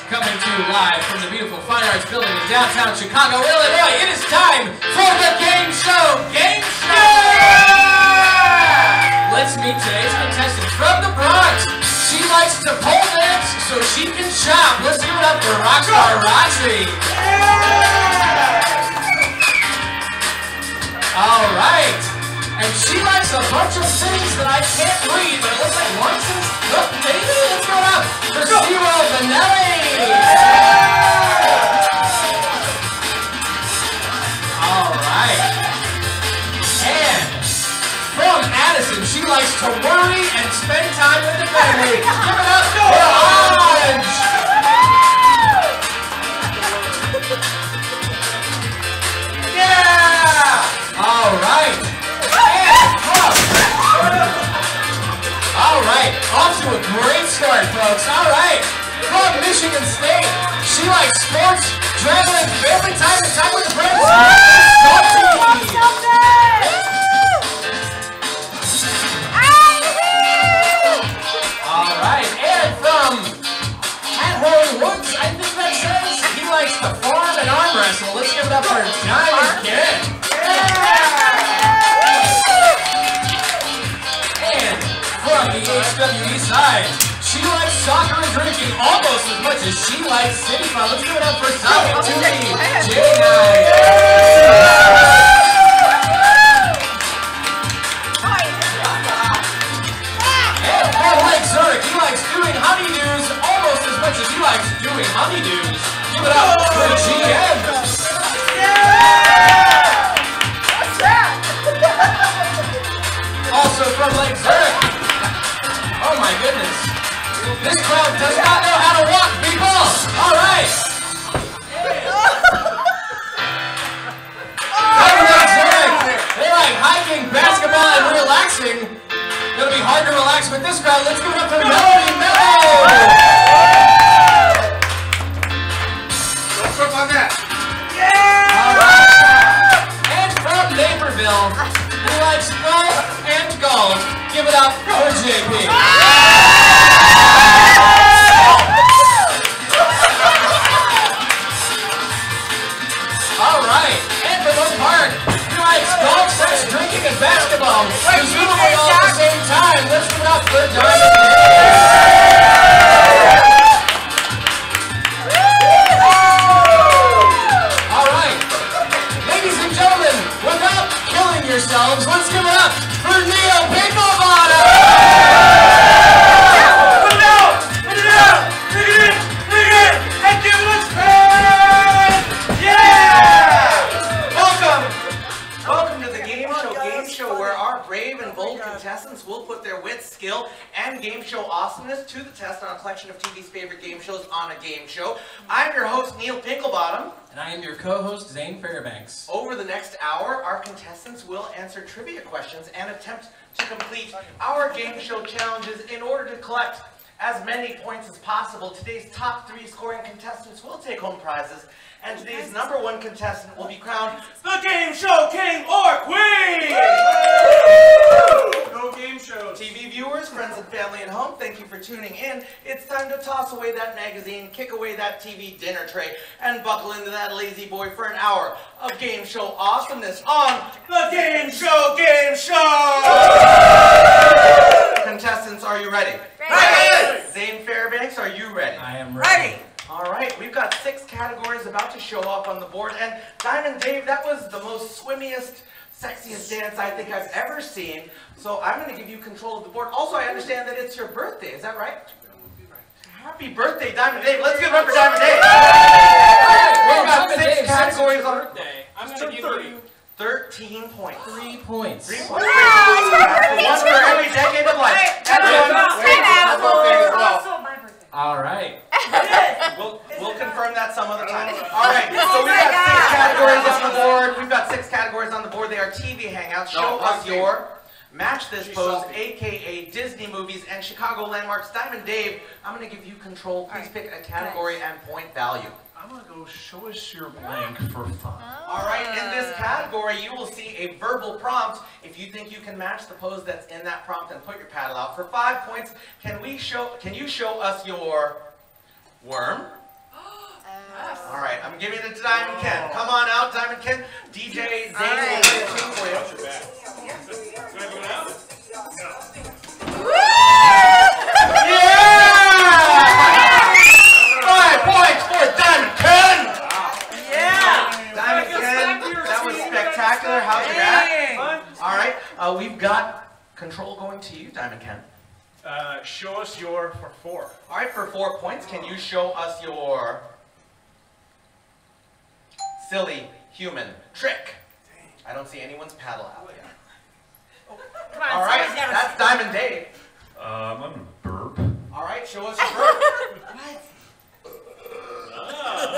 coming to you live from the beautiful Fine Arts Building in downtown Chicago, Illinois. It is time for the Gameshow Gameshow! Let's meet today's contestant from the Bronx. She likes to pole dance so she can chop. Let's give it up for Rockstar Roxy. All right. And she likes a bunch of things that I can't read, but it looks like luncheons. Look, maybe let's go up for Zero Vanelli. All right. And from Addison, she likes to worry and spend time with the family. Give it up for Orange. Yeah. All right. All right, off to a great start, folks. All right, from Michigan State, she likes sports, traveling, family time, and time with the friends. All right, and from At-Home Woods, I think that says he likes to farm and arm wrestle. Let's give it up for Diamond Kid. From the HWE side, she likes soccer and drinking almost as much as she likes city fun. Let's give it up for Sonic 2D, J9. And from Lake Zurich, he likes doing honeydews almost as much as he likes doing honeydews. Give it up for GM. What's that? Also from Lake Zurich. Oh my goodness. This crowd does not know how to walk, people! Alright! They like hiking, basketball, and relaxing. It'll be hard to relax with this crowd. Let's give it up for Melody Mello! What's up on that? Yeah! Alright! And from Naperville, who likes golf and golf, give it up for JP. Alright, and from Oak Park, who likes golf, sex, drinking, and basketball, presumably all at the same time. Let's give it up for Diamond Alright, ladies and gentlemen, without killing yourselves, let's give it up for Neo Pinklebottom! Contestants will put their wit, skill, and game show awesomeness to the test on a collection of TV's favorite game shows on a game show. I'm your host, Neil Pinklebottom. And I am your co-host, Louis Fairbanks. Over the next hour, our contestants will answer trivia questions and attempt to complete our game show challenges in order to collect as many points as possible. Today's top 3 scoring contestants will take home prizes, and today's #1 contestant will be crowned the Game Show King or Queen! Go Game Shows! TV viewers, friends and family at home, thank you for tuning in. It's time to toss away that magazine, kick away that TV dinner tray, and buckle into that lazy boy for an hour of game show awesomeness on the Game Show Game Show! Contestants, are you ready? Ready! Zane Fairbanks, are you ready? I am ready. All right, we've got 6 categories about to show up on the board, and Diamond Dave, that was the most swimmiest, sexiest dance I think I've ever seen, so I'm going to give you control of the board. Also, I understand that it's your birthday, is that right? That would be right. Happy birthday, Diamond Dave. Let's give it up for Diamond Dave. We've got 6 categories on birthday. I'm going to give you 13 points. 3 points. 3 points. One for every decade of life. All right. We'll confirm that some other time. All right, so we've got 6 categories on the board. We've got 6 categories on the board. They are TV hangouts. Show us your Match This Pose, aka Disney movies and Chicago landmarks. Diamond Dave, I'm going to give you control. Please pick a category and point value. I'm going to go show us your blank for fun. All right, in this category, you will see a verbal prompt. If you think you can match the pose that's in that prompt, then put your paddle out. For 5 points, can you show us your worm, Yes. All right, I'm giving it to Diamond Ken. Come on out, Diamond Ken. DJ Zane will play a tune for you. Yeah! 5 points for Diamond Ken. Yeah. Diamond Ken, that was spectacular. How's your back? All right, we've got control going to you, Diamond Ken. Show us your for 4. All right, for 4 points, can you show us your silly human trick? I don't see anyone's paddle out yet. Come on, All right, somebody's gotta that's Diamond Dave. I'm gonna burp. All right, show us your bird. What?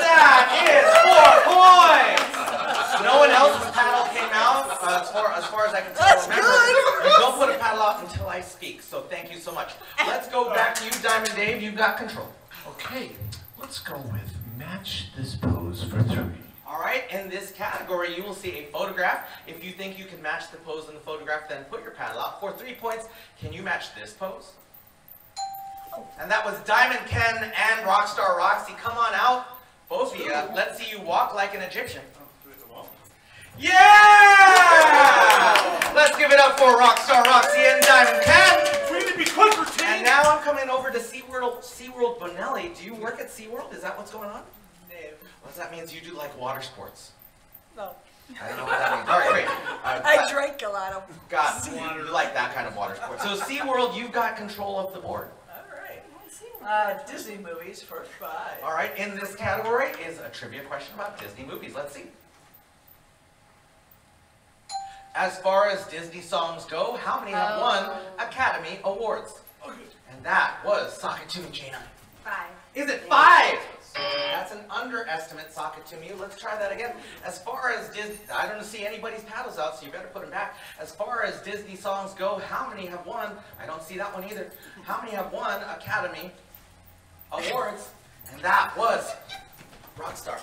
That is 4 points. No one else's paddle came out, as far as I can tell. That's Remember, good. you don't put a paddle out until I speak. So thank you so much. Let's go back to you, Diamond Dave. You've got control. Okay, let's go with match this pose for 3. All right, in this category, you will see a photograph. If you think you can match the pose in the photograph, then put your paddle out. For 3 points, can you match this pose? And that was Diamond Ken and Rockstar Roxy. Come on out, both of you. Let's see you walk like an Egyptian. Yeah! Let's give it up for Rockstar Roxy and Diamond Ken. We need to be quicker, team. And now I'm coming over to SeaWorld Bonelli. Do you work at SeaWorld? Is that what's going on? No. What does that mean? You do like water sports? No. I don't know what that means. All right, great. I drank a lot of God, you like that kind of water sport. So SeaWorld, you've got control of the board. Disney movies for 5. All right, in this category is a trivia question about Disney movies. Let's see. As far as Disney songs go, how many have won Academy Awards? And that was Sock It To Me, J9. 5. Is it 5? That's an underestimate, Sock It To Me. Let's try that again. As far as Disney, I don't see anybody's paddles out, so you better put them back. As far as Disney songs go, how many have won? I don't see that one either. How many have won Academy Awards? And that was Rockstar.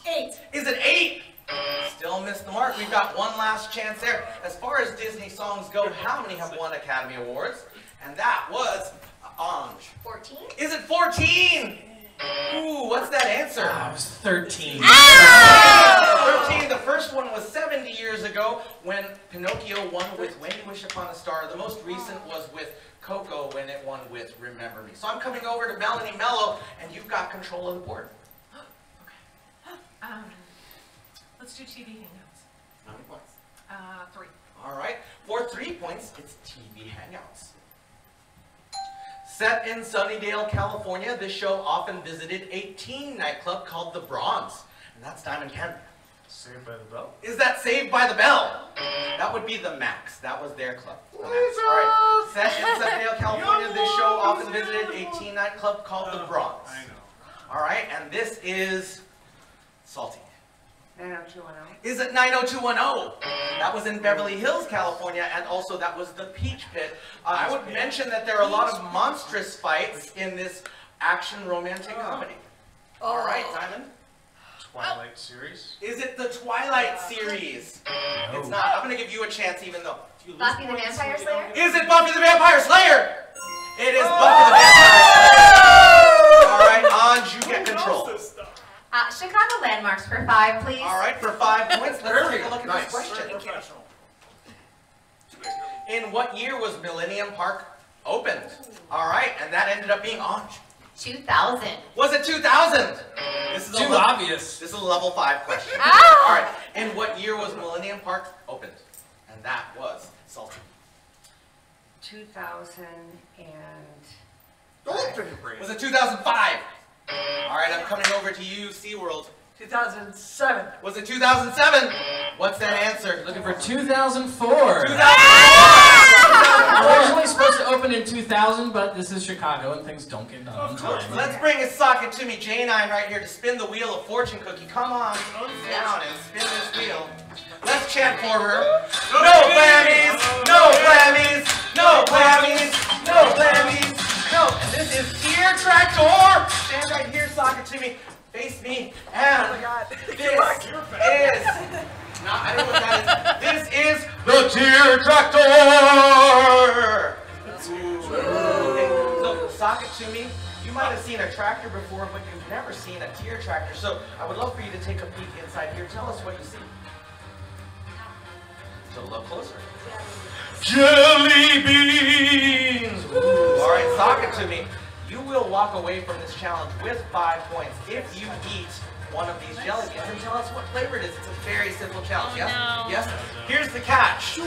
8. Is it 8? Still missed the mark. We've got one last chance there. As far as Disney songs go, how many have won Academy Awards? And that was Ange. 14. Is it 14? Ooh, what's that answer? I was 13. 13. The first one was 70 years ago when Pinocchio won with When You Wish Upon a Star. The most recent was with Coco when it won with Remember Me. So I'm coming over to Melanie Mello, and you've got control of the board. Let's do TV Hangouts. How many points? 3. All right. For 3 points, it's TV Hangouts. Set in Sunnydale, California, this show often visited a teen nightclub called The Bronze. And that's Diamond Ken. Saved by the Bell. Is that Saved by the Bell? That would be the Max. That was their club. The Max. All right. Set in Sunnydale, California, this show often visited a teen nightclub called The Bronze. I know. All right, and this is Salty. 90210. Is it 90210? That was in Beverly Hills, California, and also that was the Peach Pit. I would mention that there are a lot of monstrous fights in this action romantic comedy. All right, Simon. Twilight series. Is it the Twilight series? No. It's not. I'm going to give you a chance even though. If you lose Buffy the points, Vampire Slayer? Is it Buffy the Vampire Slayer? It is Buffy the Vampire Slayer. All right, Ange, you get control. Chicago landmarks for 5, please. All right, for 5 points, let's take a look at this question. Professional. In what year was Millennium Park opened? All right, and that ended up being Ange. 2000. Was it 2000? This is Too obvious. This is a level 5 question. Ow! All right, in what year was Millennium Park opened? And that was Salty. 2000 and... Was it 2005? All right, I'm coming over to you, SeaWorld. 2007. Was it 2007? What's that answer? Looking for 2004. 2004! Originally supposed to open in 2000, but this is Chicago and things don't get done on time. Let's bring a Sock It To Me, J9 right here to spin the wheel of fortune cookie. Come on down and spin this wheel. Let's chant for her. No blammies, no blammies, no blammies, no blammies, no. And this is Dear Tractor. Stand right here, Sock It To Me. Face me. And Oh my God. this is... No, I don't know what that is. This is the Dear Tractor. Okay, so Sock It To Me, You might have seen a tractor before, but you've never seen a tier tractor. So I would love for you to take a peek inside here. Tell us what you see. So look closer. Jelly beans! Ooh, all right, sock it to me. You will walk away from this challenge with 5 points if you eat one of these jelly beans and tell us what flavor it is. It's a very simple challenge, yes? No. Yes? Here's the catch.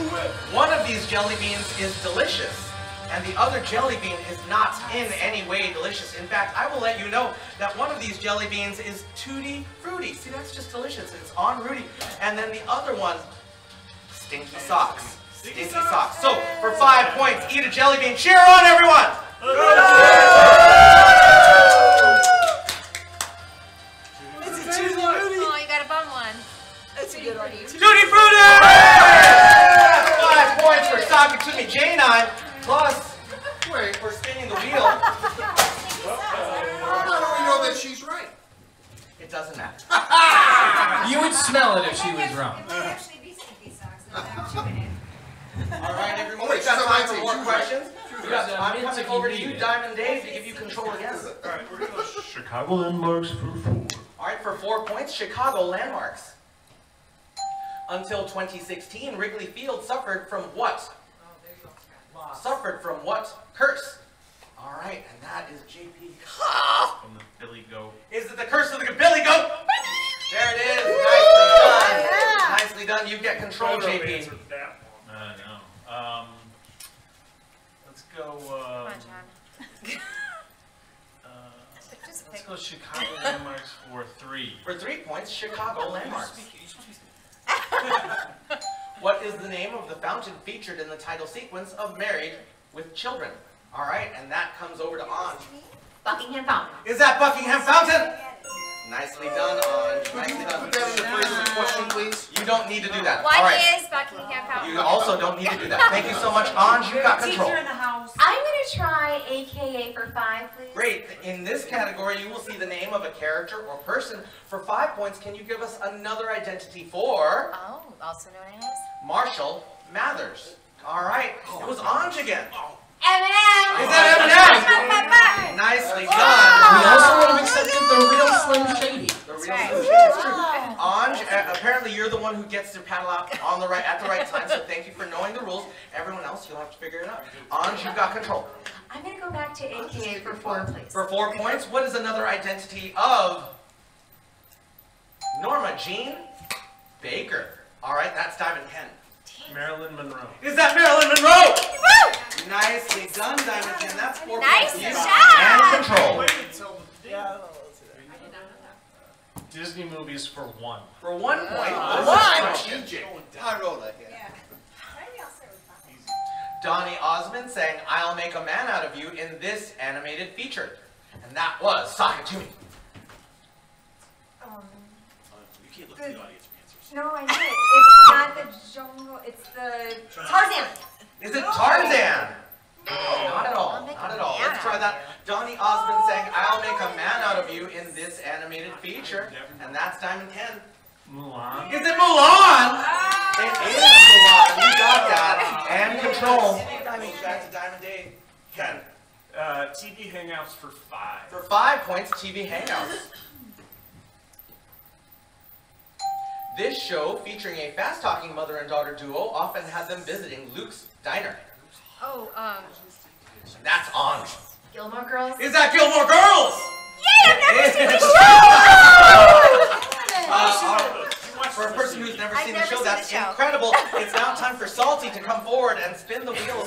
One of these jelly beans is delicious, and the other jelly bean is not in any way delicious. In fact, I will let you know that one of these jelly beans is tutti frutti. See, that's just delicious. It's on Rudy. And then the other one, stinky socks. Stinky socks. So, for 5 points, eat a jelly bean. Cheer on, everyone! Oh, you got a bum one. That's a good one. Tutti frutti! 5 points for talking to me, J9, plus for spinning the wheel. How do we know that she's right? It doesn't matter. You would smell it if she was wrong. It might actually be stinky socks. I'm chewing it. All right, everyone. Oh, wait, We've got she's time right. for more She's questions. right. I'm coming over to you, Diamond Dave, to give you control again. Alright, we're gonna go Chicago landmarks for 4. All right, for 4 points, Chicago landmarks. Until 2016, Wrigley Field suffered from what? Suffered from what curse? All right, and that is JP. From the Billy Goat. Is it the curse of the Billy Goat? There it is. Nicely done. Nicely done. You get control, JP. No. Let's go. Come on, John. Just Let's pick. go Chicago landmarks for 3. For 3 points, Chicago landmarks. What is the name of the fountain featured in the title sequence of Married with Children? All right, and that comes over to Anj. Buckingham Fountain. Is that Buckingham Fountain? Nicely done, Anj. Could you Nicely put done. that in the place of the question, please? You don't need to do that. What All right. is Buckingham Fountain? You also don't need to do that. Thank you so much, Anj. You've got control. Teacher in the house. I'm going to try AKA for 5, please. Great. In this category, you will see the name of a character or person. For 5 points, can you give us another identity for Oh, also known as Marshall Mathers? All right. It was Anj again. Eminem. Is that Eminem? Nicely We done. also would have accepted the real Slim Shady. The real right. solution is true. Anj, apparently you're the one who gets to paddle out on the right at the right time, so thank you for knowing the rules. Everyone else, you'll have to figure it out. Anj, you've got control. I'm going to go back to AKA for 4, please. For 4 points, what is another identity of Norma Jean Baker? All right, that's Diamond Ken. Marilyn Monroe. Is that Marilyn Monroe? Woo! Nicely done, Diamond Ken. That's 4 Nice points. job. And control. Disney movies for 1. For 1 point. DJ. I wrote that, yeah. Donny Osmond saying, "I'll make a man out of you" in this animated feature. And that was Sock It To Me. You can't look at the audience for answers. No, I know. It's not the jungle. It's the Tarzan. Is it Tarzan? Not at all. Not at all. Let's try that. Donny Osmond saying, "I'll make a man out of you" in this animated feature. And that's Diamond Ken. Mulan. Is it Mulan? It is Mulan. You got that. And control. Back to Diamond Dave. Ken. TV Hangouts for 5. For 5 points, TV Hangouts. This show, featuring a fast-talking mother and daughter duo, often had them visiting Luke's diner. Oh, That's on. Gilmore Girls. Is that Gilmore Girls? Yay! I've never seen the show. For a person who's never I've seen the never show, seen that's the show. incredible. It's now time for Salty to come forward and spin the wheel.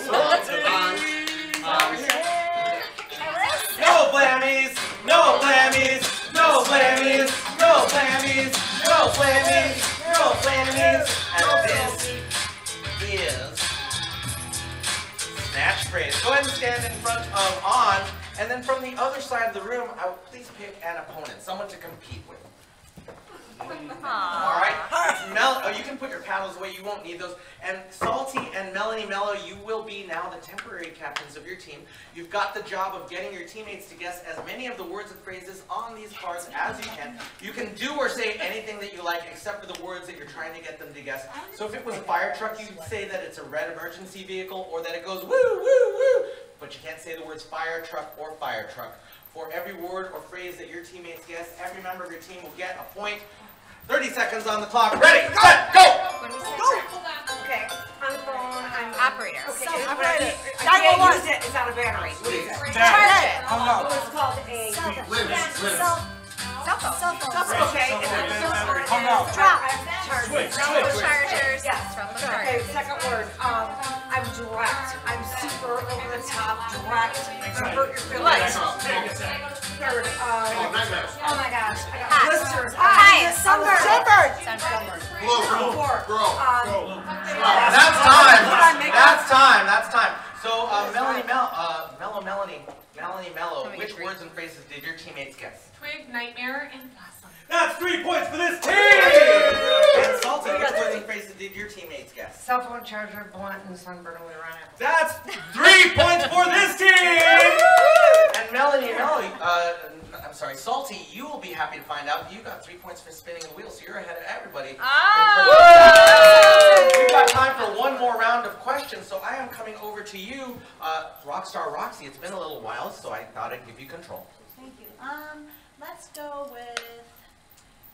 No blammies, no blammies, no blammies, no blammies, no blammies, no blammies. And this is Snatch Phrase. Go ahead and stand in front of Anj, and then from the other side of the room, please pick an opponent, someone to compete with. All right. You can put your paddles away. You won't need those. And Salty and Melanie Mello, you will be now the temporary captains of your team. You've got the job of getting your teammates to guess as many of the words and phrases on these cards as you can. You can do or say anything that you like except for the words that you're trying to get them to guess. So if it was a fire truck, you'd say that it's a red emergency vehicle or that it goes woo, woo, woo. But you can't say the words fire truck or fire truck. For every word or phrase that your teammates guess, every member of your team will get a point. 30 seconds on the clock. Ready, set, go! What do you say? Go! Hold on. Okay, on the phone, I'm Operator. Okay, Operator. I can't use it, it's out of battery. What is it? Charge it. Oh, it's called a... Cell phone. Okay, and then the first word is... Drop. Charge. Chargers. Yes. From the Okay, chargers. second word, I'm direct. I'm super over the top, direct. Gonna hurt your feelings. Third, oh my gosh, I got Hot. blisters. Hot. Sunburn. Four. That's time. So, Melanie Mello, which words and phrases did your teammates guess? Twig, nightmare, and blossom. That's 3 points for this team! And Salty, which words and phrases did your teammates guess? Cell phone charger, blunt, and sunburn. We run it. That's 3 points for this team! And Salty, you will be happy to find out that you got 3 points for spinning the wheel, so you're ahead of everybody. We've got time for one more round of questions, so I am coming over to you, Rockstar Roxy. It's been a little while, so I thought I'd give you control. Thank you. Let's go with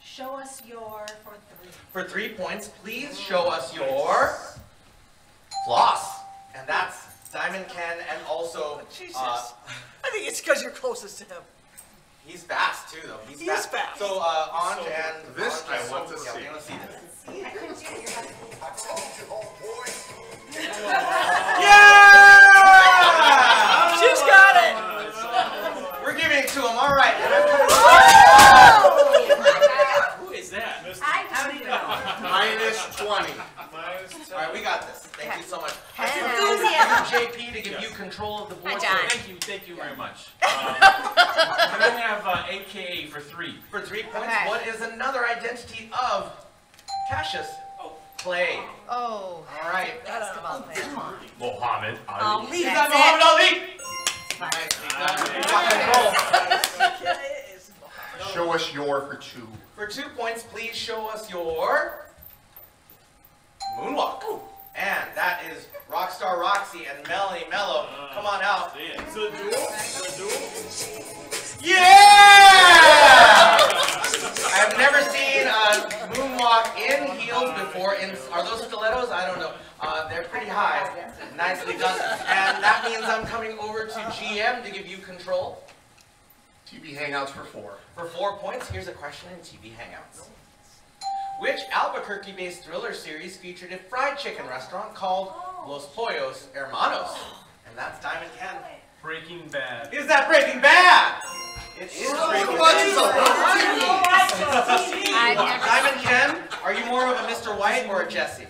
show us your for 3. For 3 points, please show us your floss. And that's Diamond Ken and also... Jesus. I think it's because you're closest to him. He's fast too, though. He's fast. So, Anj and... This Anj, I want to see. Yeah, we want to see this. I couldn't do it. Yeah! She's got it. We're giving it to him. All right. Who is that? I don't even know. Minus 20. All right, we got this. Thank you so much. Enthusiasm. JP to give you control of the board. Hi, John. Thank you very much. I'm going to have AKA for 3. For 3 points, Okay. what is another identity of Cassius? Clay. Oh. All right. Basketball player. Mohammed Ali. Is That's that it. Muhammad Ali? Nice. You got control. Show us your for 2. For 2 points, please show us your moonwalk. And that is Rockstar Roxy and Melanie Mello. Come on out. Yeah! I've never seen a moonwalk in heels before. Are those stilettos? I don't know. They're pretty high. Nicely done. And that means I'm coming over to GM to give you control. TV Hangouts for 4. For 4 points, here's a question in TV Hangouts. Which Albuquerque-based thriller series featured a fried chicken restaurant called Los Pollos Hermanos? And that's Diamond Ken. Breaking Bad. Is that Breaking Bad? It is Breaking Bad. Diamond Ken, are you more of a Mr. White or a Jesse?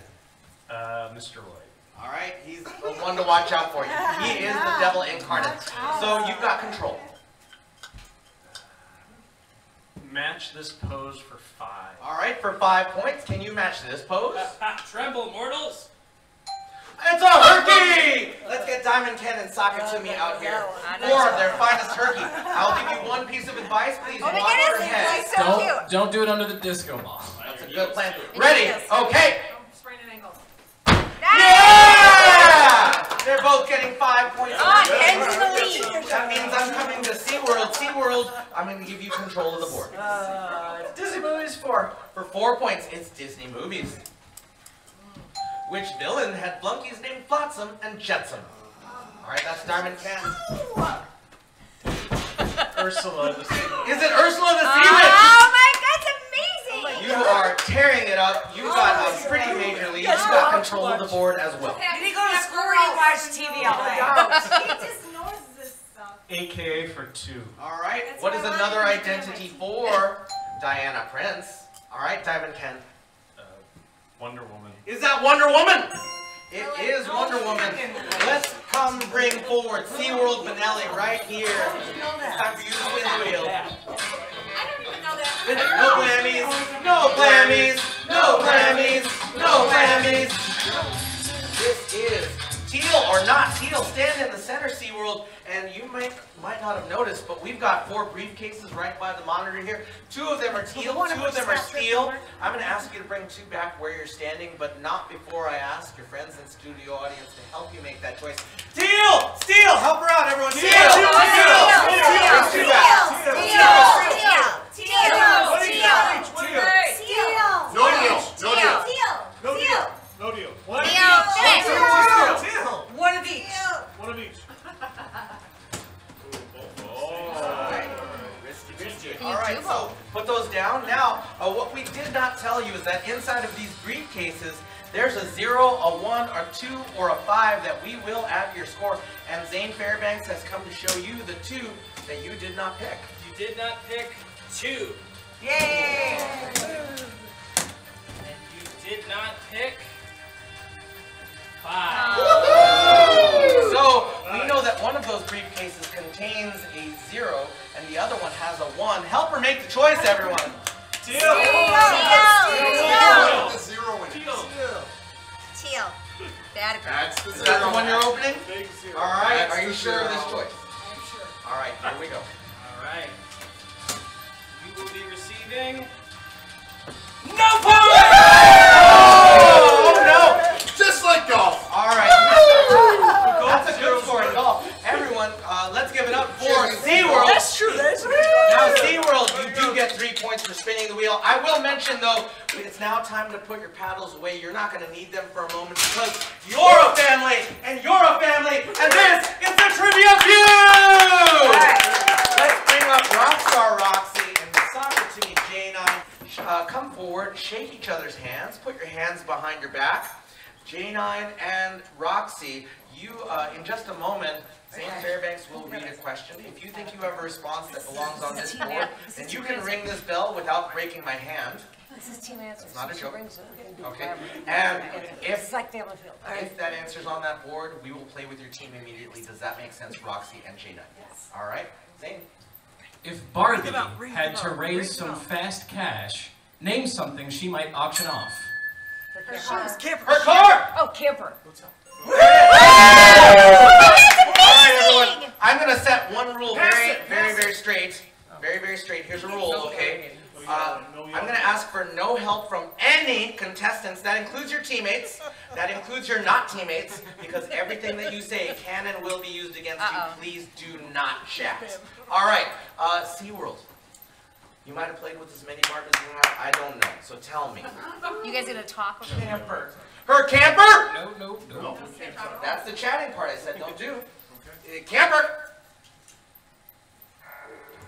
Mr. White. All right, he's the one to watch out for you. He is the devil incarnate. So you've got control. Match this pose for 5. All right, for 5 points, can you match this pose? Tremble, mortals. It's a herky! Let's get Diamond Ken and Sock It To Me out here. 4 of their finest herky. I'll give you one piece of advice. Please Oh my walk goodness, overhead. he's so cute. Don't do it under the disco ball. That's a good plan. Ready? Okay. Sprain an ankle. Yeah! They're both getting 5 points. Ken's in the lead. That means I'm coming to SeaWorld. SeaWorld, I'm going to give you control of the board. Disney movies 4. For 4 points, it's Disney movies. Which villain had flunkies named Flotsam and Jetsam? All right, that's Diamond Ken. Ursula the Sea Witch. Is it Ursula the Sea Witch? Oh my God, that's amazing. You are tearing it up. You got a pretty major lead. You got control of the board as well. Did he go to school or you watch TV all day? He just knows this stuff. AKA for 2. All right, what is another identity for Diana Prince? All right, Diamond Ken. Wonder Woman. Is that Wonder Woman? It is Wonder Woman. Let's come bring forward SeaWorld Benelli right here. It's time for you to spin the wheel. I don't even know that. No blammies, no blammies, no blammies, no blammies. This is teal or not teal. Stand in the center, SeaWorld, and you might not have noticed, but we've got 4 briefcases right by the monitor here. 2 of them are teal, 2 of them are steel. I'm going to ask you to bring 2 back where you're standing, but not before I ask your friends and studio audience to help you make that choice. Teal! Steel! Help her out, everyone. Teal! Teal! No deal. One of each. One of each. All right, so put those down. Now, what we did not tell you is that inside of these briefcases, there's a 0, a 1, a 2, or a 5 that we will add to your score. And Zane Fairbanks has come to show you the 2 that you did not pick. You did not pick 2. Yay! And you did not pick 5. So we know that one of those briefcases contains a 0 and the other one has a 1. Help her make the choice, everyone. Teal! The 0 in it. Teal. Bad. That's the 0. Is that the one you're opening? Big 0. All right, That's are you the sure of 0. this choice? I'm sure. All right, here we go. All right. You will be receiving no points! Oh, no! Just like golf. All right. That's a good score in golf. Everyone, let's give it up for SeaWorld. That's true. That's true. Now, SeaWorld, you do get 3 points for spinning the wheel. I will mention, though, it's now time to put your paddles away. You're not going to need them for a moment because you're a family, and you're a family, and this is the Trivia View! Let's bring up Rockstar Roxy and Soccer Timmy J9. Come forward, shake each other's hands, put your hands behind your back. J9 and Roxy, you, in just a moment, Zane Fairbanks will read a question. If you think you have a response that belongs on this board, then you can ring this bell without breaking my hand. This is team answers. It's not a joke. Okay. And if like Family Field. if that answer's on that board, we will play with your team immediately. Does that make sense, Roxy and J9? Yes. All right. Zane. If Barbie had to raise some fast cash, name something she might auction off. Her shoes. Her car! Oh, camper. All right, everyone. I'm going to set one rule very straight. Very straight. Here's a rule, okay? I'm going to ask for no help from any contestants. That includes your teammates. That includes your not teammates. Because everything that you say can and will be used against you. Please do not chat. All right. SeaWorld. You might have played with as many Barbies as you have. I don't know. So tell me. You guys gonna talk? Camper. Her camper? No. That's the chatting part I said don't do. Camper.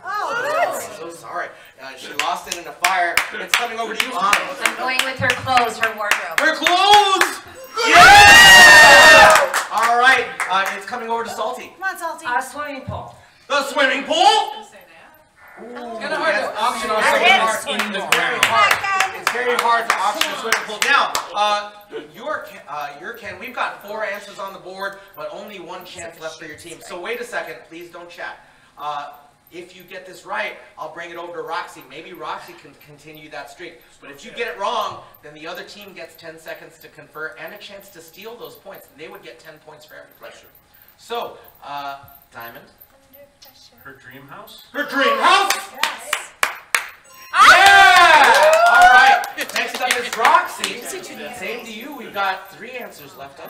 Oh, I'm so sorry. She lost it in a fire. It's coming over to you, Anna. I'm going with her clothes, her wardrobe. Her clothes! Yeah! All right. It's coming over to Salty. Come on, Salty. Swimming pool. The swimming pool? It's kind of hard to auction off Yes. something that's in the Very ground. hard. It's very hard to auction a swimming pool. Now, your Ken, we've got 4 answers on the board, but only 1 chance left for your team. So wait a second. Please don't chat. If you get this right, I'll bring it over to Roxy. Maybe Roxy can continue that streak. But if you get it wrong, then the other team gets 10 seconds to confer and a chance to steal those points. They would get 10 points for every pressure. So, Diamond. Her dream house? Her dream house? Yes. Yeah! All right. Next up is Roxy. Same to you. We've got 3 answers left up.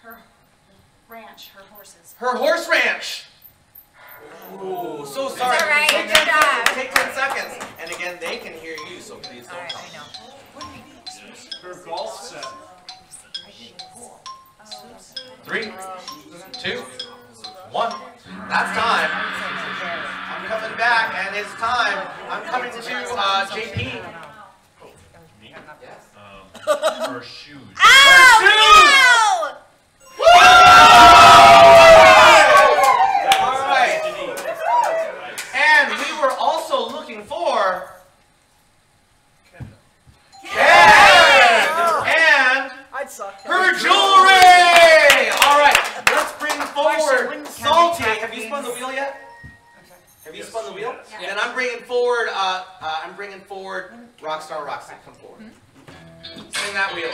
Her ranch, her horses. Her horse ranch. Ooh, so sorry. It's all right. So Good job. Take 10 seconds. And again, they can hear you, so please don't Alright, talk. I know. Her golf set. 3, 2, 1. That's time. I'm coming back, and it's time. I'm coming to JP. Her shoes. Oh, All right. And we were also looking for Ken. And her jewelry. All right. Let's bring forward Salty. Have you spun the wheel yet? Have you spun the wheel? Yeah. Then I'm bringing forward. Rockstar Roxy. Come forward. Spin that wheel.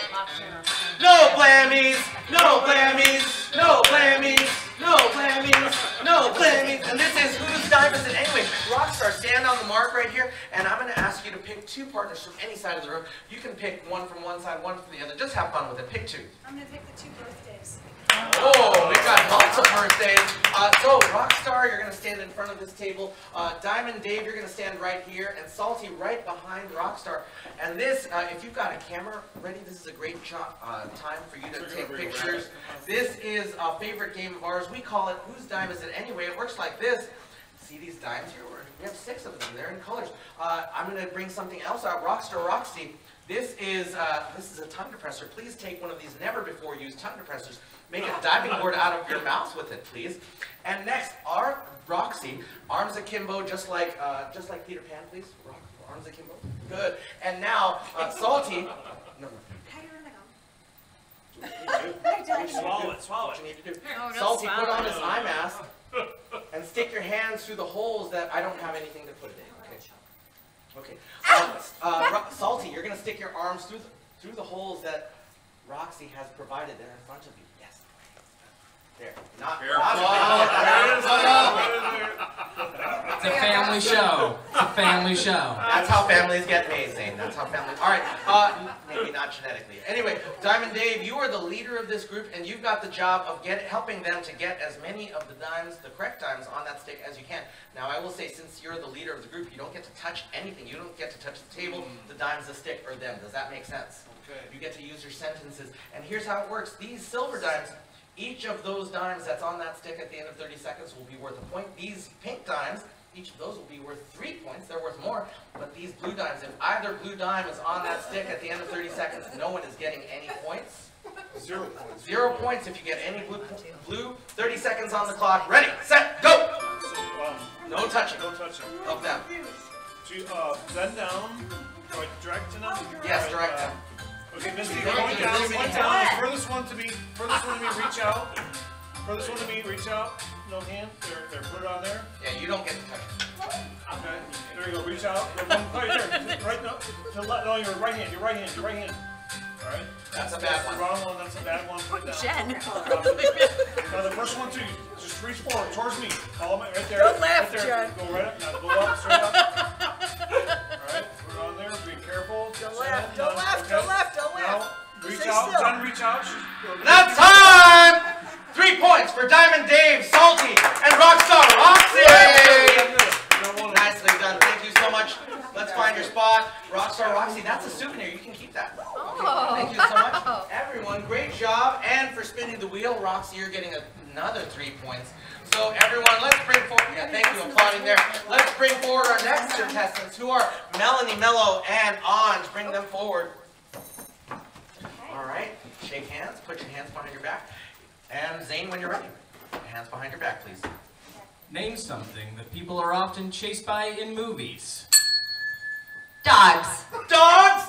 No blammies, no blammies, no blammies, no blammies, no blammies. And this is Whose Dime Is It Anyway? Rockstar, stand on the mark right here, and I'm going to ask you to pick 2 partners from any side of the room. You can pick one from one side, one from the other. Just have fun with it. Pick 2. I'm going to pick the 2 birthdays. Oh, we've got lots of birthdays. So, Rockstar, you're going to stand in front of this table. Diamond Dave, you're going to stand right here. And Salty right behind Rockstar. And this, if you've got a camera ready, this is a great time for you to take pictures. This is a favorite game of ours. We call it Whose Dime Is It Anyway? It works like this. See these dimes here? We have 6 of them. They're in colors. I'm going to bring something else out. Rockstar Roxy. This is a tongue depressor. Please take one of these never before used tongue depressors. Make a diving board out of your mouth with it, please. And next, our Roxy, arms akimbo, just like Peter Pan, please. Arms akimbo. Good. And now, Salty. No. Swallow it. What you need to do. Salty, put on his eye mask and stick your hands through the holes that I don't have anything to put it in. Okay. Okay. Salty, you're gonna stick your arms through the holes that Roxy has provided there in front of you. Yes. There. Not. It's a family show. It's a family show. That's how families get made, Zane. That's how families. All right. Maybe not genetically. Anyway, Diamond Dave, you are the leader of this group, and you've got the job of helping them to get as many of the dimes, the correct dimes, on that stick as you can. Now, I will say, since you're the leader of the group, you don't get to touch anything. You don't get to touch the table, the dimes, the stick, or them. Does that make sense? Okay. You get to use your sentences. And here's how it works. These silver dimes, each of those dimes that's on that stick at the end of 30 seconds will be worth a point. These pink dimes, each of those will be worth 3 points. They're worth more. But these blue dimes, if either blue dime is on that stick at the end of 30 seconds, no one is getting any points. 0 points. 0 points if you get any blue. 30 seconds on the clock. Ready, set, go! So, No touching. no touching. Of them. Bend down. Direct to them? Yes, direct them. Okay, Misty, Direct point to down, this point hand. down. Furthest one to me, reach out. Furthest one to me, reach out. No hand. There, put it on there. Yeah, you don't get to touch it. Okay, there you go, reach out. Right there, right now. No, your right hand. All right. That's a bad one. Wrong one, that's a bad one. Put it down. Jen. Now the first one too, just reach forward towards me. Follow me right there. Go left, right there. Jen. Go right up. Now go up, straight up. Alright, put it on there. Be careful. Go left, go left, go left, go left. Now reach Stay out. still. Jen, reach out. That's time! 3 points for Diamond Dave, Salty, and Rockstar Roxy! Nicely done. Thank you so much. Let's find your spot. Rockstar Roxy, that's a souvenir. You can keep that. Okay, thank you so much. Everyone, great job. And for spinning the wheel, Roxy, you're getting another 3 points. So everyone, let's bring forward, yeah, thank you, applauding there. Let's bring forward our next contestants, who are Melanie, Mello, and Anj. Bring them forward. All right, shake hands, put your hands behind your back. And Zane, when you're ready, hands behind your back, please. Name something that people are often chased by in movies. Dogs. Dogs!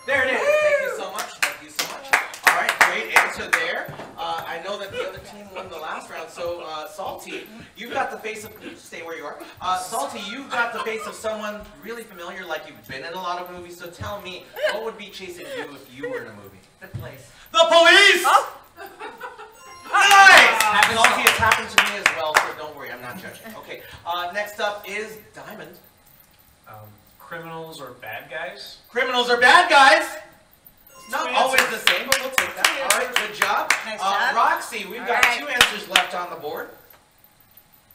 There it is. Thank you so much. Thank you so much. All right, great answer there. I know that the other team won the last round, so Salty, you've got the face of, stay where you are. Salty, you've got the face of someone really familiar, like you've been in a lot of movies, so tell me, what would be chasing you if you were in a movie? The place. The police! Oh. Nice! Salty, it's happened to me as well, so don't worry, I'm not judging. Okay, next up is Diamond. Criminals or bad guys? Criminals are bad guys. Not Two always answers. the same, but we'll take that. All right, good job. Nice job. Roxy, we've got right. 2 answers left on the board.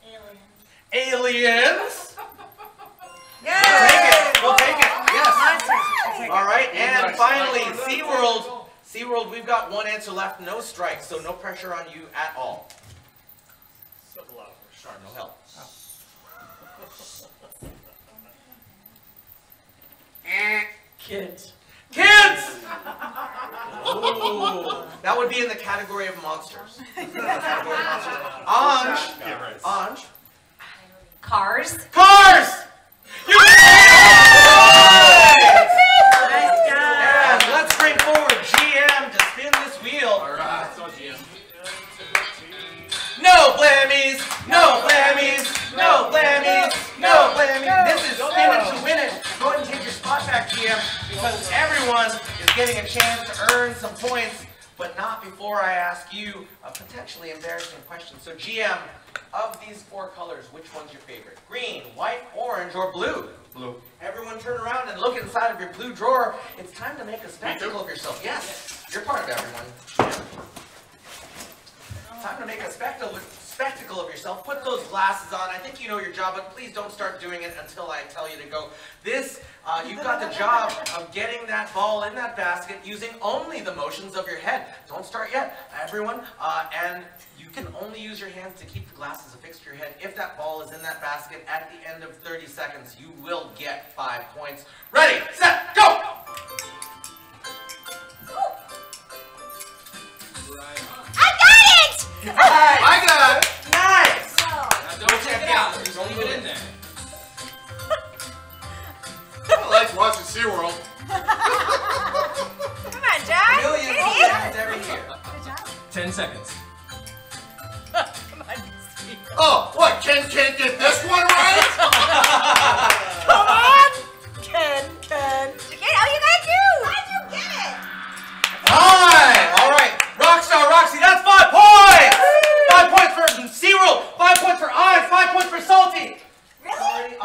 Aliens. Aliens. Yay! We'll take it. Yes. Monsters. All right, and finally, SeaWorld. SeaWorld, we've got 1 answer left, no strikes, so no pressure on you at all. Sure, no help. Kids. Kids! Ooh, that would be in the category of monsters. Anj. Anj. Cars. Cars! You Nice job. And let's bring forward GM to spin this wheel. Alright, so GM. No blammies! No blammies! No blammies! No blammies! This is spin it to win it. Go ahead and take your spot back, GM. because everyone is getting a chance to earn some points, but not before I ask you a potentially embarrassing question. So GM, of these 4 colors, which one's your favorite? Green, white, orange, or blue? Blue. Everyone turn around and look inside of your blue drawer. It's time to make a spectacle of yourself. Yes, you're part of everyone. Time to make a spectacle of yourself. Put those glasses on. I think you know your job, but please don't start doing it until I tell you to go. You've got the job of getting that ball in that basket using only the motions of your head. Don't start yet, everyone. And you can only use your hands to keep the glasses affixed to your head. If that ball is in that basket at the end of 30 seconds, you will get 5 points. Ready, set, go! I I got it! Nice! Now don't check it out. Just leave it in there. I like watching SeaWorld. Come on, John. Millions of fans every year. Good job. 10 seconds. Come on. Oh, what? Ken can't get this one right? Come on. Ken. You get it? Oh, you got it too. How'd you get it? All right. Rockstar Roxy, that's 5 points! 5 points for SeaWorld, 5 points for Eyes, 5 points for Salty. Really?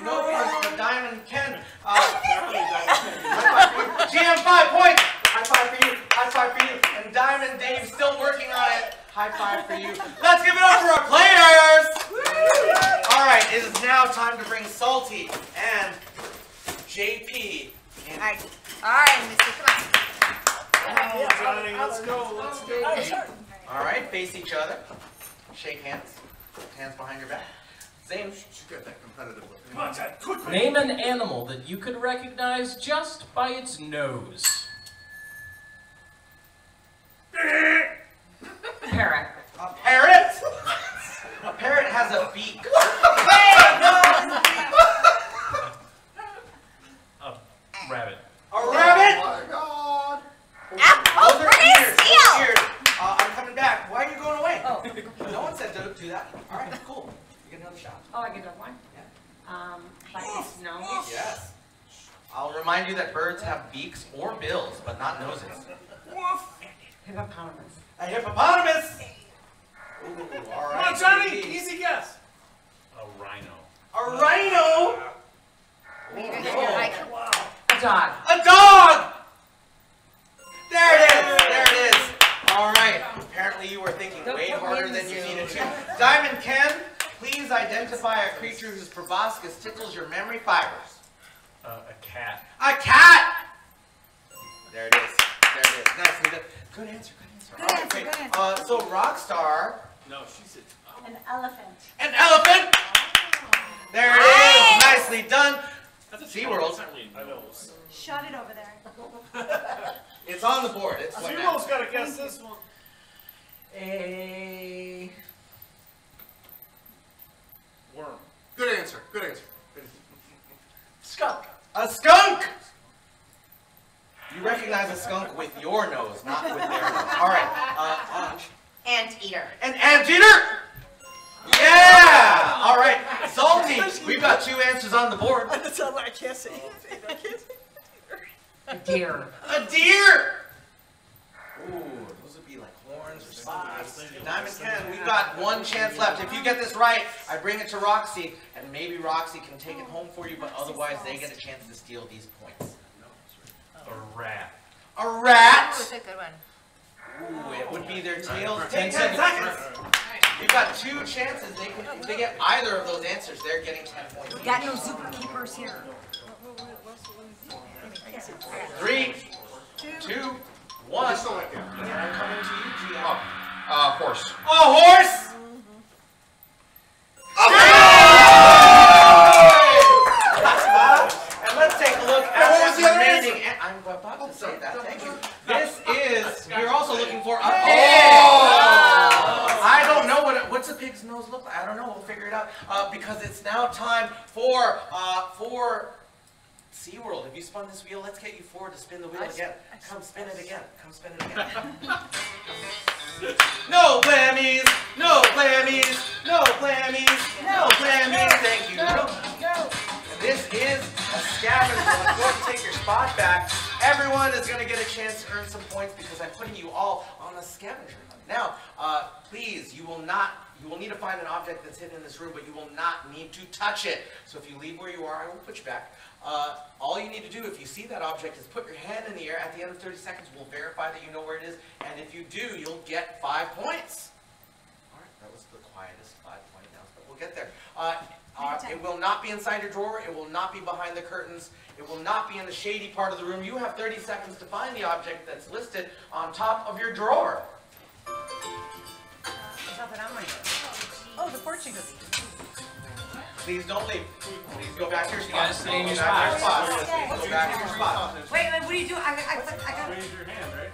No points for Diamond Ken. GM, 5 points. High five for you. High five for you. And Diamond Dave still working on it. High five for you. Let's give it up for our players. All right, it is now time to bring Salty and JP in. All right, Missy, come on. Johnny, let's go. All right, face each other. Shake hands. Hands behind your back. Zane. She's got that competitive look. Come on, Dad, quickly. Name an animal that you could recognize just by its nose. Parrot. A parrot? A parrot has a beak. A rabbit. A rabbit? Oh my God. Oh, Those are we're gonna ears. steal. Those are ears. I'm coming back. Why are you going away? Oh. No one said don't do that. All right, cool. You get another shot. Oh, I get another one? By its nose? Yes. I'll remind you that birds have beaks or bills, but not noses. Hippopotamus. A hippopotamus. Ooh, all right. Come on, Johnny, easy guess. A rhino. A rhino. Wow. A dog. A dog. There it is. There it is. All right. Apparently you were thinking way harder than you needed to. Diamond Ken, please identify a creature whose proboscis tickles your memory fibers. A cat. A cat. There it is. There it is. Nicely done. Good answer. Good answer. Good answer. So Rockstar. No, she said. An elephant. An elephant. There it is. Nicely done. SeaWorld. I know. Shut it over there. It's on the board. It's what SeaWorld's got to guess this one. A Worm. Good answer. Good answer. skunk. A skunk. You recognize a skunk with your nose, not with their nose. All right. Anteater. An anteater. Yeah. All right. Salty. We've got 2 answers on the board. That's all I can't say. A deer. A deer. Ooh, those would be like horns or spots. Diamond Ken, we've got 1 chance left. If you get this right, I bring it to Roxy, and maybe Roxy can take it home for you, but otherwise they get a chance to steal these points. A rat. A That rat. was a good one. Ooh, it would be their tails. 10 10 seconds. seconds. You've got 2 chances. If they get either of those answers, they're getting 10 points. We got no zookeepers here. 3, 2, 1. Just like that. I'm coming to you, GM. Horse. A horse! And let's take a look at what was the other remaining. I'm about to say that. Thank you. This is. We're also looking for a pig. I don't know what's a pig's nose look like. I don't know. We'll figure it out. Because it's now time for SeaWorld. Have you spun this wheel? Let's get you forward to spin the wheel again. Come spin it again. Come spin it again. No blammies, no blammies, no blammies, no blammies. Thank you. No. This is a scavenger. Go ahead and take your spot back. Everyone is going to get a chance to earn some points because I'm putting you all on a scavenger hunt. Now, please, you will need to find an object that's hidden in this room, but you will not need to touch it. So if you leave where you are, I will put you back. All you need to do, if you see that object, is put your hand in the air. At the end of 30 seconds, we'll verify that you know where it is. And if you do, you'll get 5 points. All right, that was the quietest 5-point announcement, but we'll get there. It will not be inside your drawer. It will not be behind the curtains. It will not be in the shady part of the room. You have 30 seconds to find the object that's listed on top of your drawer. There's nothing on my drawer. Oh, the fortune cookie. Please don't leave. Please go back to your spot. You gotta stay in your Go back to spot. Please go back to your spot. Wait, what do you do? I got. Raise your hand, right?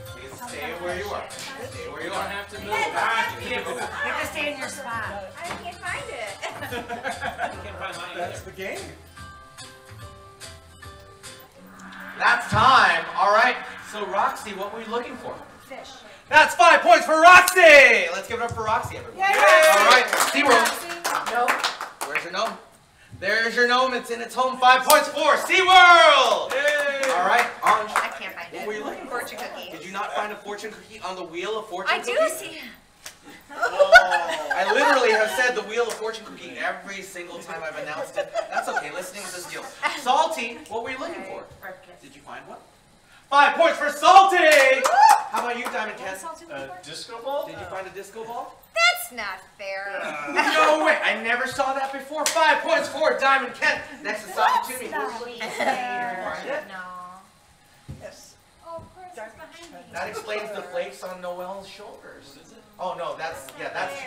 Please stay where you are. Stay where you You don't are. have to move. You have to stay in your spot. I can't find it. That's the game. That's time. All right. So Roxy, what were you looking for? Fish. That's 5 points for Roxy. Let's give it up for Roxy, everyone. Yay! All right. SeaWorld. Nope. Where's your gnome? There's your gnome. It's in its home. 5 points for SeaWorld. All right. Orange. I can't find What it. were you looking for? Fortune cookie. Did you not find a fortune cookie on the wheel of fortune I do cookies? see. I literally have said the wheel of fortune cookie every single time I've announced it. That's okay. Listening is a skill. Salty, what were you looking for? Did you find one? 5 points for Salty! How about you, Diamond Ken? Disco ball? Did you find a disco ball? That's not fair. No way! I never saw that before. 5 points for Diamond Ken. Next is Sonic Toomey. Find it? No. Yes. Oh, of course, it's behind me. That explains the flakes on Noel's shoulders. Oh no, that's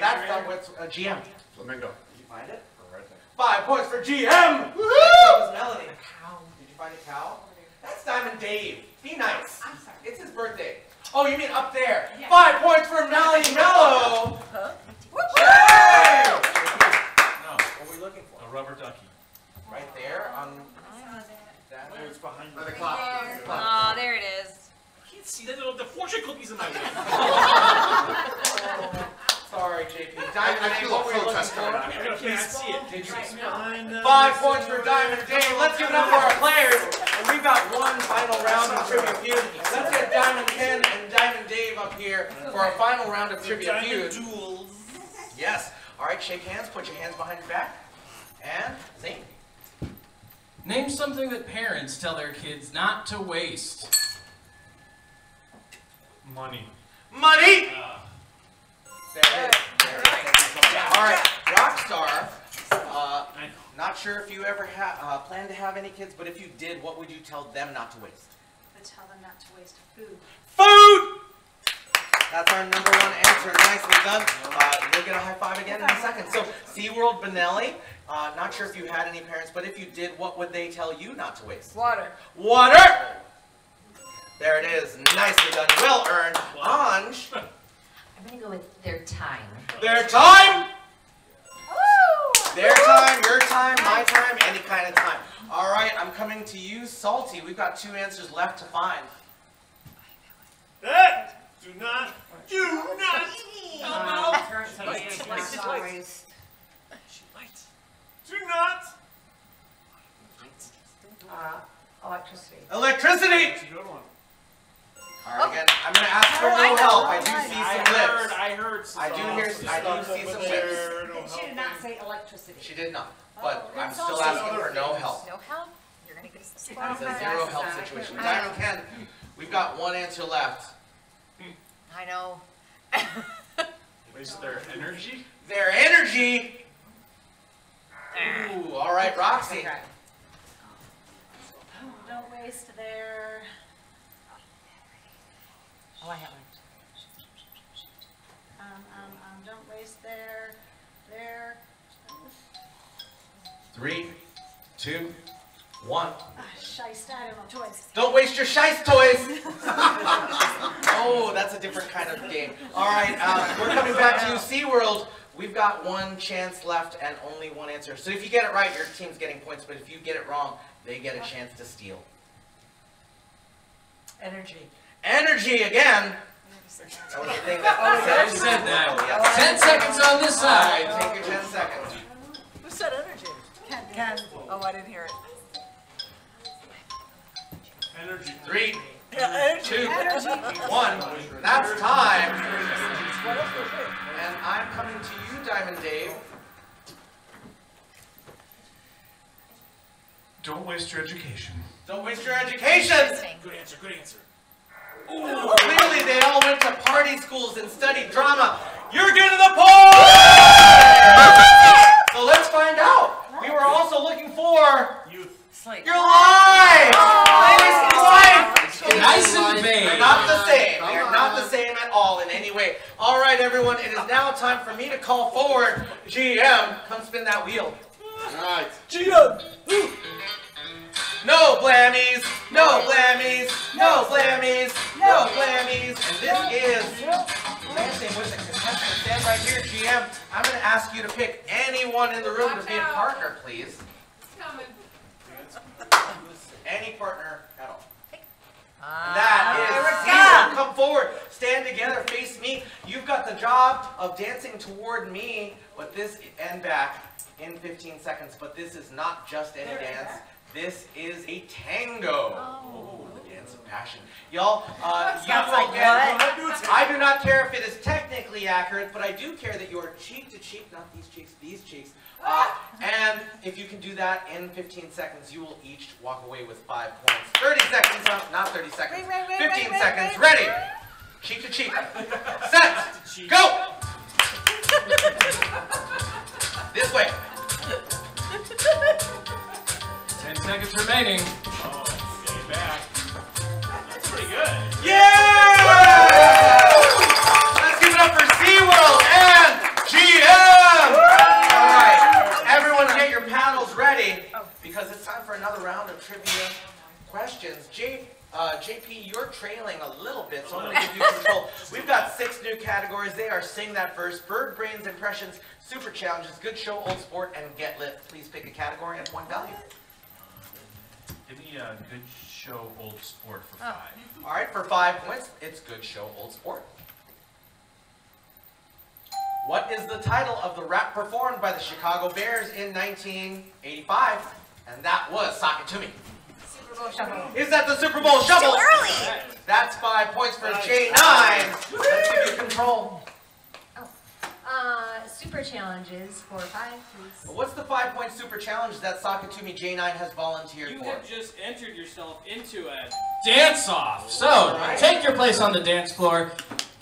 not what's GM. Flamingo. Did you find it? Right there. 5 points for GM. Next up is Melanie. Did you find a cow? That's Diamond Dave. Be nice. I'm sorry. It's his birthday. Oh, you mean up there? 5 points for Melanie Mello. Huh? Yay! No. What are we looking for? A rubber ducky. Right there on that. Oh, it's behind By the you. clock. Oh, there it is. I can't see that. The fortune cookies in my way. Sorry, JP. Diamond Dave, what were you looking for? I can't see it. Did you? Behind 5 points for Diamond Dave. Let's give it up for our players. And we've got one final round of Trivia Feud. Let's get Diamond Ken and Diamond Dave up here for our final round of Trivia Feud. duels. Yes. All right, shake hands. Put your hands behind your back. And Zane. Name something that parents tell their kids not to waste. Money. Money. There it is. There it is. All right, Rockstar. Not sure if you ever plan to have any kids, but if you did, what would you tell them not to waste? I tell them not to waste food. Food! That's our number one answer. Nicely done. You'll get a high five again in a second. So, SeaWorld Benelli, not sure if you had any parents, but if you did, what would they tell you not to waste? Water. Water! There it is. Nicely done. Well earned. Anj, I'm gonna go with their time. their time! Their time, your time, my time, any kind of time. All right, I'm coming to you, Salty. We've got 2 answers left to find. Do not. Do not. Electricity. Electricity! That's a good one. All right, again, I'm going to ask for no help. I do see some lips. I heard some. I do see some lips. She did not say electricity. She did not, but I'm still asking for no help. No help? You're gonna get a It's a zero help situation. Diamond Ken, we've got 1 answer left. I know. Waste their energy. Their energy! Ooh, all right, Roxy. Don't waste their. Oh, I have one. Don't waste their. 3, 2, 1. Shiest, I don't know, toys. Don't waste your shice toys! Oh, that's a different kind of game. All right, we're coming back to you, SeaWorld. We've got 1 chance left and only 1 answer. So if you get it right, your team's getting points, but if you get it wrong, they get a chance to steal. Energy. Energy again! That was the thing that I said that. Oh, yeah. 10 seconds on this All right, side. take your 10 seconds. Again. Oh, I didn't hear it. Energy. 3, 2, 1. That's time. And I'm coming to you, Diamond Dave. Don't waste your education. Don't waste your education. Good answer, good answer. Ooh, clearly they all went to party schools and studied drama. You're getting the point! So let's find out. We were also looking for Youth. your life. Nice and vague. They're not the same. They're not the same at all in any way. All right, everyone. It is now time for me to call forward GM. Come spin that wheel. All right. GM. No blammies. No blammies. No blammies. No blammies. And this is dancing with the contestant. Stand right here, GM. I'm going to ask you to pick anyone in the room to be a partner, please. Any partner at all. And that is zero. Come forward. Stand together. Face me. You've got the job of dancing toward me, but this and back in 15 seconds. But this is not just any dance. This is a tango. Oh, the dance of passion. Y'all, I do not care if it is technically accurate, but I do care that you are cheek to cheek, not these cheeks, these cheeks. And if you can do that in 15 seconds, you will each walk away with 5 points. 30 seconds, not 30 seconds. 15 seconds. Ready? Cheek to cheek. Set. Go. This way. 10 seconds remaining. Oh, getting back. That's pretty good. Yeah! Let's give it up for SeaWorld and GM! Alright, everyone get your paddles ready because it's time for another round of trivia questions. JP, you're trailing a little bit, so I'm going to give you control. We've got 6 new categories. They are Sing That Verse, Bird Brains Impressions, Super Challenges, Good Show, Old Sport, and Get Lit. Please pick a category and point value. Give me a good show, old sport for 5. All right, for 5 points, it's Good Show, Old Sport. What is the title of the rap performed by the Chicago Bears in 1985? And that was Sock It To Me. Super Bowl Shuffle. Is that the Super Bowl Shuffle? Too early. That's 5 points for J9. Let's give you control. Super challenges for 5, please. What's the 5-point super challenge that Sock It To Me J9 has volunteered You for? have just entered yourself into a Dance off. So, take your place on the dance floor.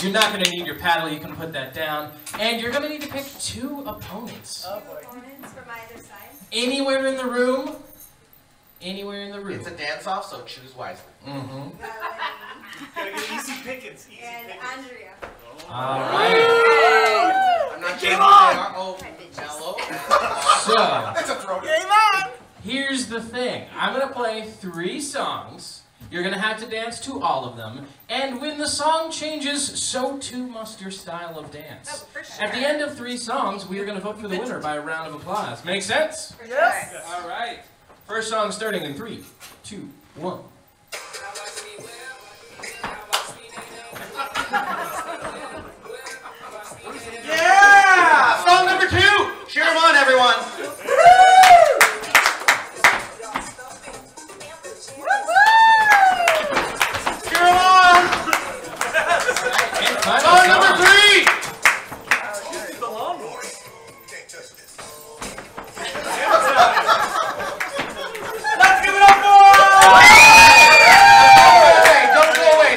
You're not going to need your paddle. You can put that down. And you're going to need to pick 2 opponents. Opponents from either side. Anywhere in the room. Anywhere in the room. It's a dance-off, so choose wisely. Mm-hmm. Gotta get easy pickings. Easy And pickings. Andrea. All right. I'm not sure who they are. Oh, mellow. So, That's a throw. here's the thing. I'm going to play 3 songs. You're going to have to dance to all of them. And when the song changes, so too must your style of dance. Oh, for sure. At the end of 3 songs, we are going to vote for the winner by a round of applause. Make sense? Yes. all right. First song starting in 3, 2, 1. Yeah! Song number 2! Cheer them on, everyone. Cheer them on! Song number 3! This is the lawnmower. Let's give it up for...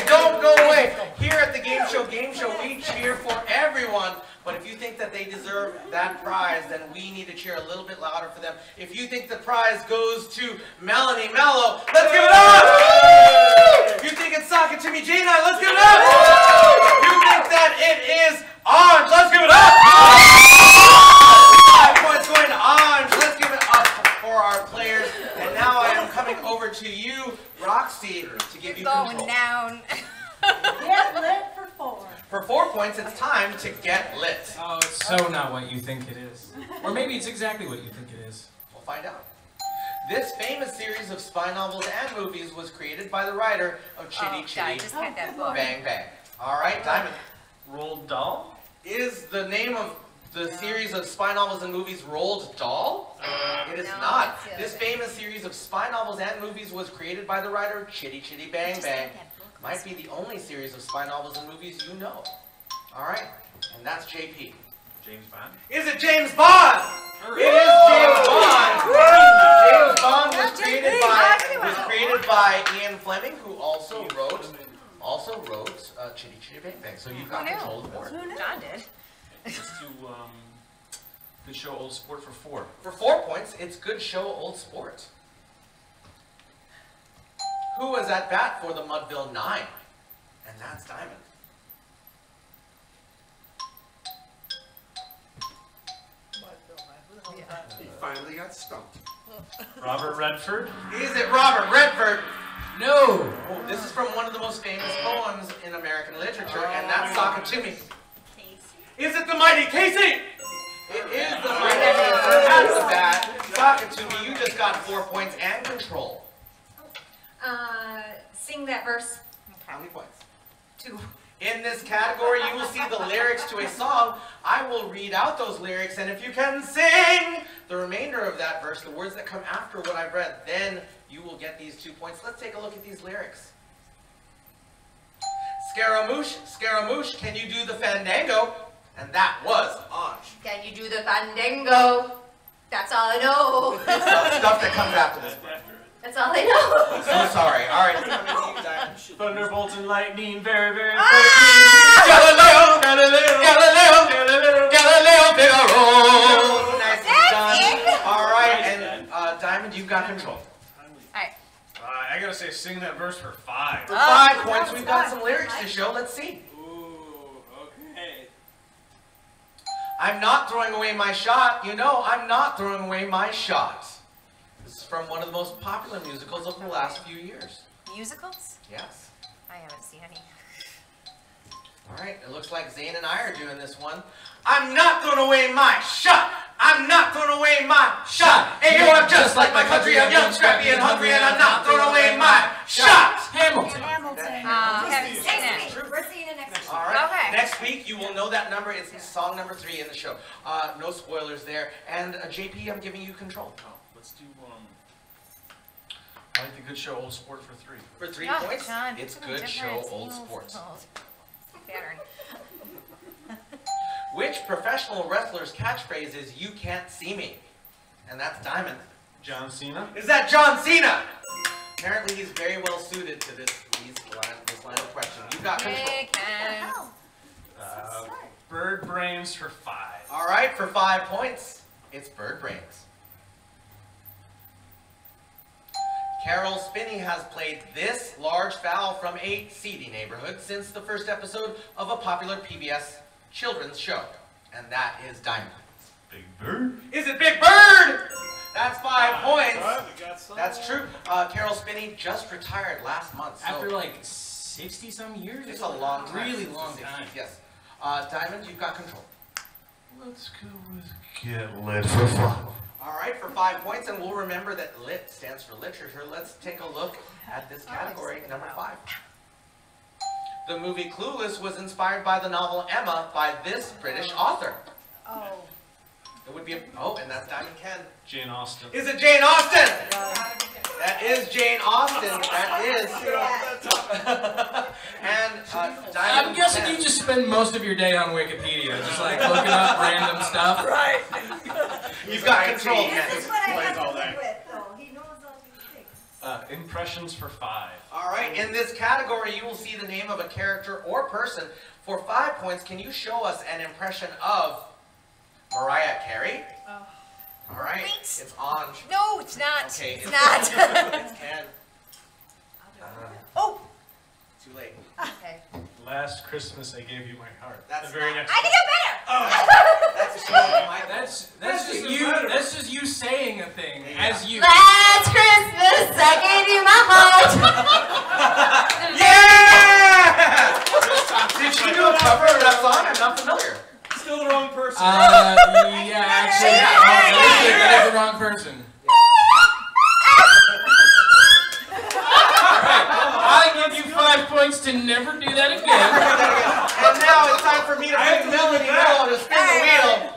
Don't go away. Here at the Gameshow Gameshow, we cheer for everyone. But if you think that they deserve that prize, then we need to cheer a little bit louder for them. If you think the prize goes to Melanie Mello, let's give it up! If you think it's Sock It To Me J9, let's give it up! If you think that it is Orange, let's give it up! 5 points going to Orange. Let's give it up for our players. And now I am coming over to you, Roxy, to give you Going control. down. Get lit for 4. For 4 points, it's time to get lit. Oh, it's so not what you think it is. Or maybe it's exactly what you think it is. We'll find out. This famous series of spy novels and movies was created by the writer of Chitty I Chitty just had that book. Bang Bang. All right, Diamond. Roald Dahl? Is the name of the series of spy novels and movies Roald Dahl? It is not. This famous series of spy novels and movies was created by the writer Chitty Chitty Bang Bang. Might be the only series of spy novels and movies you know. Alright, and that's JP. James Bond? Is it James Bond? It is James Bond! James Bond was created by Ian Fleming, who also wrote Chitty Chitty Bang Bang. So you've got control of the board. John did. Let's do Good Show Old Sport for 4. For 4 points, it's Good Show Old Sport. Who was at bat for the Mudville 9? And that's Diamond. He finally got stumped. Robert Redford? Is it Robert Redford? No. Oh, this is from one of the most famous poems in American literature, and that's Sakatumi. Is it the Mighty Casey? It is the Mighty Casey. That's the bat. Sakatumi, you just got 4 points and control. Sing that verse. How many points? 2. In this category, you will see the lyrics to a song. I will read out those lyrics, and if you can sing the remainder of that verse, the words that come after what I've read, then you will get these 2 points. Let's take a look at these lyrics. Scaramouche, Scaramouche, can you do the fandango? And that was Ange. Can you do the fandango? That's all I know. Stuff that comes after this. That's all I know. So sorry. All right. Thunderbolt and lightning, very, very Galileo, Galileo, Galileo, Galileo, Figaro. Nicely done. All right, and Diamond, you've got control. Alright. I gotta say, sing that verse for 5. For 5 points, we've got some lyrics to show. Let's see. Ooh, okay. I'm not throwing away my shot. You know, I'm not throwing away my shot. This is from one of the most popular musicals of the last few years. Musicals? Yes. I haven't seen any. All right, it looks like Zane and I are doing this one. I'm not throwing away my shot. I'm not throwing away my shot. Hey, yo, I'm just like my country. I'm young, scrappy, and hungry, and I'm not throwing away my shot. Hamilton. Haven't seen it. We're seeing it next week. All right. Okay. Next week, you will know that number. It's song number 3 in the show. No spoilers there. And JP, I'm giving you control. Oh, let's do I like the Good Show Old Sport for 3. For 3 Oh, points, John, it's put Good them Show different. Old Eels, Sports. Pattern. Which professional wrestler's catchphrase is "You can't see me"? And that's Diamond. John Cena? Is that John Cena? Apparently, he's very well suited to this line of question. You got control. Chicken. Bird Brains for 5. All right, for 5 points, it's Bird Brains. Carol Spinney has played this large fowl from a seedy neighborhood since the first episode of a popular PBS children's show. And that is Diamond. Big Bird? Is it Big Bird? That's 5 points. All right, we got some. That's true. Carol Spinney just retired last month. So After like 60-some years? it's a long time. Really since the long 60s, time. Yes. Diamond, you've got control. Let's go with Get Lit for 5. All right, for 5 points, and we'll remember that lit stands for literature. Let's take a look at this category, number 5. The movie Clueless was inspired by the novel Emma by this British author. Oh. It would be and that's Diamond Ken. Jane Austen. Is it Jane Austen? That is Jane Austen. That is. And Diamond I'm guessing Ken. you just spend most of your day on Wikipedia, just like looking up random stuff. Right. You've got control, Ken. This is what I Plays have all to day. live with, though. He knows all these things. Impressions for 5. All right, in this category, you will see the name of a character or person. For 5 points, can you show us an impression of Mariah Carey? Oh. All right, Thanks. it's on. No, it's not. Okay, It's not. It's Ken. Oh. Too late. Okay. Last Christmas I Gave You My Heart. That's the very not- next I can do better. That's Mike. That's just you saying a thing as you. Last Christmas I gave you my heart. Yeah! Did she do a cover of that song? I'm not familiar. Still the wrong person. Yeah, actually, that is the wrong person. Alright, I'll give you 5 points to never do that again. And now it's time for me to bring Melanie Mello to spin the wheel.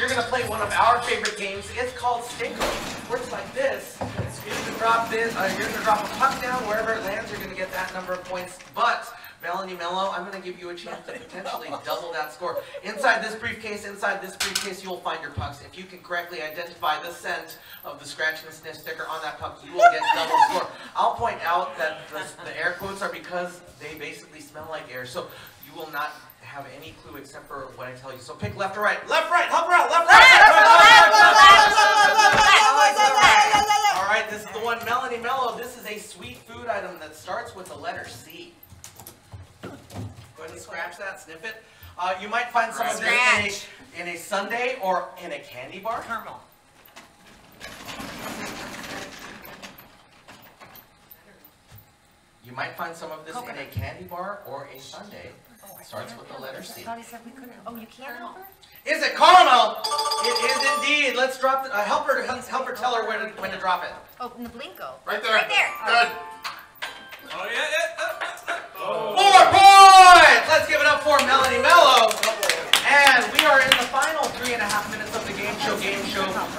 you're going to play one of our favorite games. It's called Stinko. Works like this. You're going to drop this. You're going to drop a puck down. Wherever it lands, you're going to get that number of points. But Melanie Mello, I'm going to give you a chance to potentially double that score. Inside this briefcase, you'll find your pucks. If you can correctly identify the scent of the scratch and sniff sticker on that puck, you will get double score. I'll point out that the air quotes are because they basically smell like air. So you will not have any clue except for what I tell you. So pick left or right. Left, right, help her out. Left, right. All right, this is the one, Melanie Mello. This is a sweet food item that starts with the letter C. Go ahead and scratch that, sniff it. You might find some of this in a sundae or in a candy bar. Caramel. You might find some of this in a candy bar or a sundae. Starts with the letter C. I thought he said we couldn't. Oh, you can't help her? Is it caramel? It is indeed. Let's drop it. Help her tell her when to drop it. Oh, in the blinko. Right there. Right there. Good. Oh, yeah. 4 points! Let's give it up for Melanie Mello. And we are in the final 3.5 minutes of the Game Show.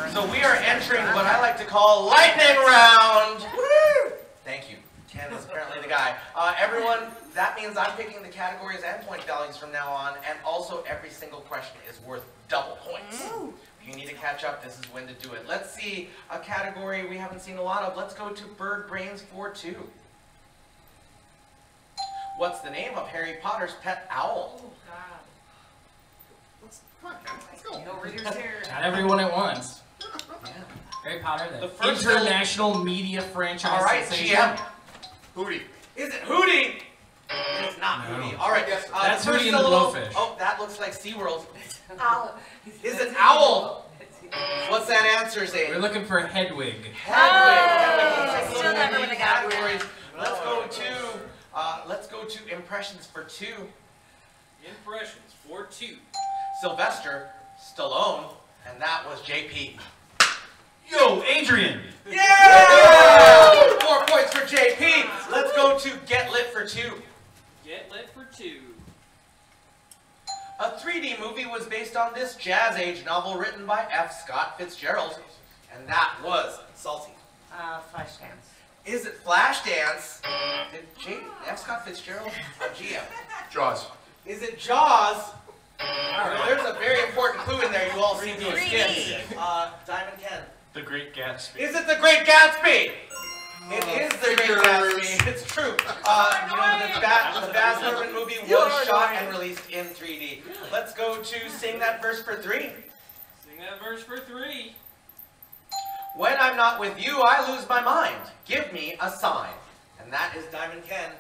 So we are entering what I like to call lightning round. Woo! Thank you. Ken is apparently the guy. Everyone, that means I'm picking the categories and point values from now on, and also every single question is worth double points. If you need to catch up, this is when to do it. Let's see a category we haven't seen a lot of. Let's go to Bird Brains 4-2. What's the name of Harry Potter's pet owl? Oh, God. Let's go. Not everyone at once. Yeah. Harry Potter, the first international media franchise. All right, sensation. GM. Hootie. Is it Hootie? It's not No. Hootie. All right, That's the first Hootie and the syllable- Blowfish. Oh, that looks like SeaWorld. Owl. Is it owl? What's that answer, Zane? We're looking for Hedwig. Hedwig. Still never would've gotten Categories. Let's go to impressions for 2. Impressions for 2. Sylvester Stallone, and that was JP. Yo, Adrian. Yeah! 4 points for JP. Let's go to Get Lit for 2. Get lit for 2. A 3D movie was based on this Jazz Age novel written by F. Scott Fitzgerald, and that was Salty. Flashdance. Is it Flashdance? Did F. Scott Fitzgerald? GM. Jaws. Is it Jaws? There's a very important clue in there you all seem to have skipped. Diamond Ken. The Great Gatsby. Is it The Great Gatsby? It is The Great Gatsby. It's true. The Baz Luhrmann movie was shot and released in 3D. Let's go to Sing That Verse for 3. Sing that verse for 3. When I'm not with you, I lose my mind. Give me a sign. And that is Diamond Ken.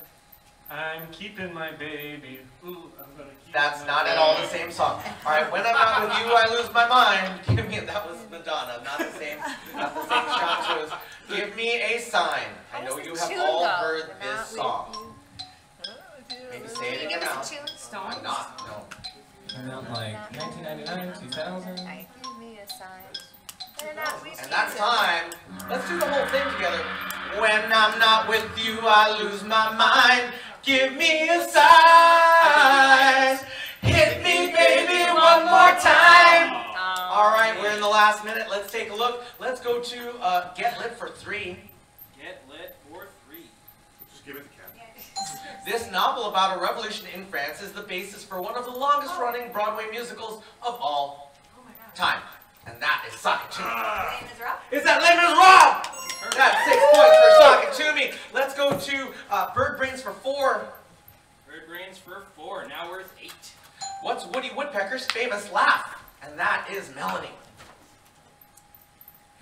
I'm keeping my baby. Ooh, I'm gonna keep That's my not at all the same song. All right, when I'm not with you, I lose my mind. Give me, that was Madonna, not the same shot shows. Give me a sign. I know you have all heard this song. Maybe say it in your mouth. I'm not, no. Around like 1999, 2000. Give me a sign. And that's time. Let's do the whole thing together. When I'm not with you, I lose my mind. Give me a sign. Hit me, baby, one more time. All right, we're in the last minute. Let's take a look. Let's go to Get Lit for 3. Get lit for 3. Just give it to Ken. This novel about a revolution in France is the basis for one of the longest-running Broadway musicals of all time. And that is Sock It To Me. Is that Les Miserables? That's 6 points for Sock It To Me. Let's go to Bird Brains for 4. Bird brains for 4. Now worth 8. What's Woody Woodpecker's famous laugh? And that is Melanie.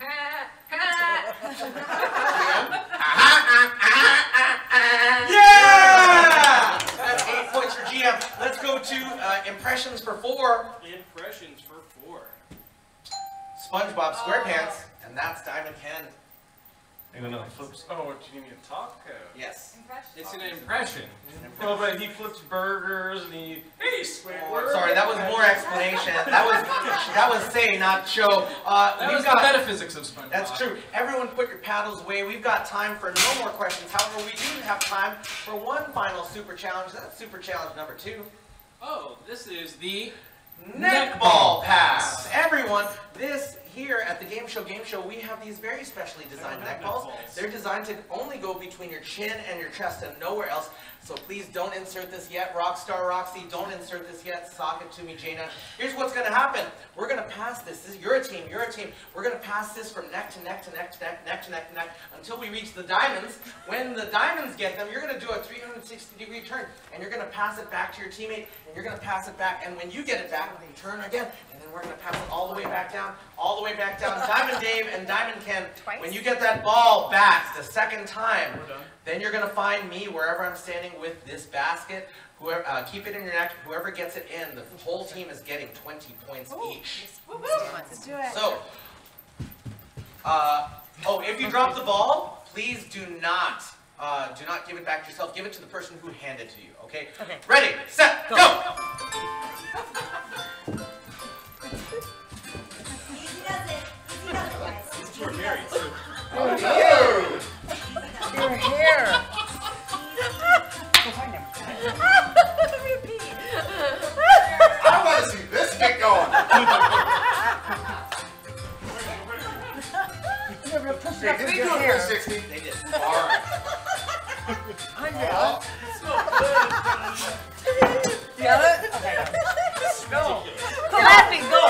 Yeah! That's 8 points for GM. Let's go to impressions for 4. Impressions for 4. SpongeBob SquarePants, and that's Diamond Ken. I'm gonna flip. Oh, do you need me to talk? Yes. It's an impression. Well, but he flips burgers and he. Hey, Squidward. Sorry, that was more explanation. That was say, not show. That was the metaphysics of SpongeBob. That's true. Everyone put your paddles away. We've got time for no more questions. However, we do have time for one final super challenge. That's super challenge number 2. Oh, this is the neckball pass. Everyone, this here at the Gameshow, we have these very specially designed neck balls. They're designed to only go between your chin and your chest and nowhere else. So please don't insert this yet. Rockstar Roxy, don't insert this yet. Sock it to me, Jaina. Here's what's going to happen. We're going to pass this. You're a team. We're going to pass this from neck to neck to neck to neck, neck to neck to neck until we reach the diamonds. When the diamonds get them, you're going to do a 360-degree turn. And you're going to pass it back to your teammate. And you're going to pass it back. And when you get it back, you turn again. And then we're going to pass it all the way back down. All the way back down. Diamond Dave and Diamond Ken, when you get that ball back the second time, then you're going to find me wherever I'm standing with this basket. Whoever, keep it in your neck. Whoever gets it in, the whole team is getting 20 points each. Let's do it. So, if you drop the ball, please do not give it back to yourself. Give it to the person who handed it to you. Okay? Ready, set, go! Easy does it. Easy does it, guys. Easy does it. Oh, no. Your hair. I want to see this get going. Hey, did they do it 360? They did. All right. Well, You got it? Okay. Go. Clapping, go.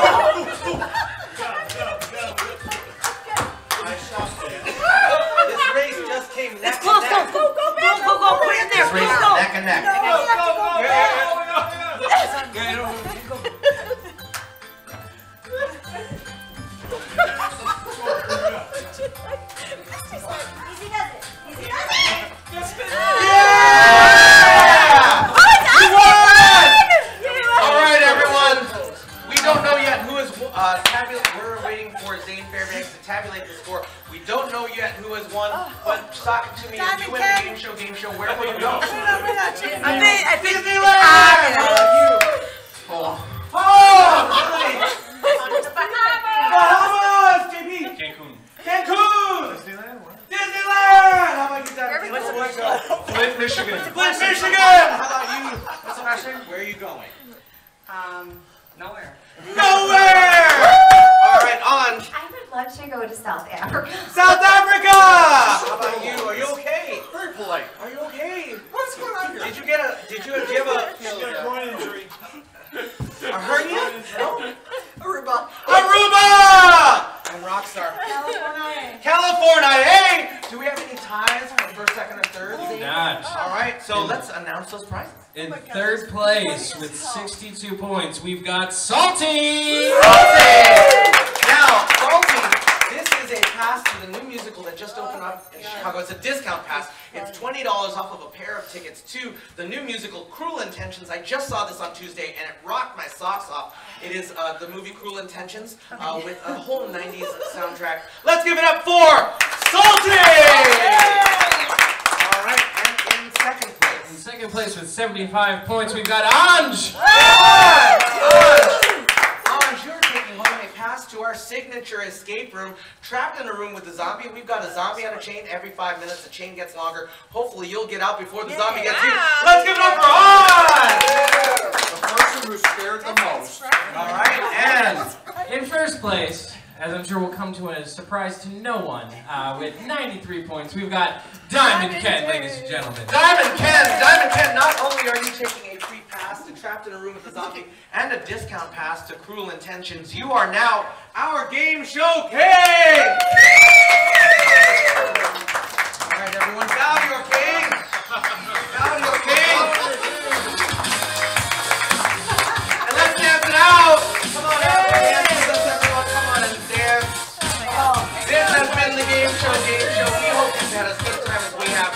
This race just came neck It's close. and neck. Go. Put it in there. This race is Go. neck and neck. Easy does it. Easy does it. Alright, everyone. We don't know yet who is we're waiting for Zane Fairbanks to tabulate the score. We don't know yet who has won, but talk to me. If you win the game show, where will you go? I think Bahamas, JP! Cancun! Disneyland! How about you, Dad? Flint, Michigan. Flint, Michigan! How about you, Sebastian? Where are you going? Nowhere. Nowhere! Alright, on. I would love to go to South Africa. South Africa! How about you? Are you okay? very polite. Are you okay? What's going on here? Did you have a She's got a groin injury. a hernia? No? Aruba. Aruba! And Rockstar. California. California, hey! Do we have any ties for first, second, and third? Not. Alright, so let's announce those prizes. In third place with 62 points, we've got Salty! Salty! Now, Salty, this is a pass to the new musical that just opened up in Chicago. It's a discount pass. It's $20 off of a pair of tickets to the new musical Cruel Intentions. I just saw this on Tuesday and it rocked my socks off. It is the movie Cruel Intentions with a whole 90s soundtrack. Let's give it up for Salty! All right, and in second place. In second place with 75 points, we've got Anj! Anj, you're taking home a pass to our signature escape room. Trapped in a room with a zombie. We've got a zombie on a chain every 5 minutes. The chain gets longer. Hopefully you'll get out before the zombie gets you. Let's give it up for Anj! The person who's scared the most. All right, and In first place, as I'm sure will come to a surprise to no one, with 93 points, we've got Diamond Ken, ladies and gentlemen. Diamond Ken, not only are you taking a free pass to Trapped in a Room with a Zombie and a discount pass to Cruel Intentions, you are now our Game Show King! All right, everyone, bow to your king! Bow to your king! And let's dance it out! Come on out, dance with us, everyone. Come on and dance. This has been the Game Show. We hope you've had as good a time as we have.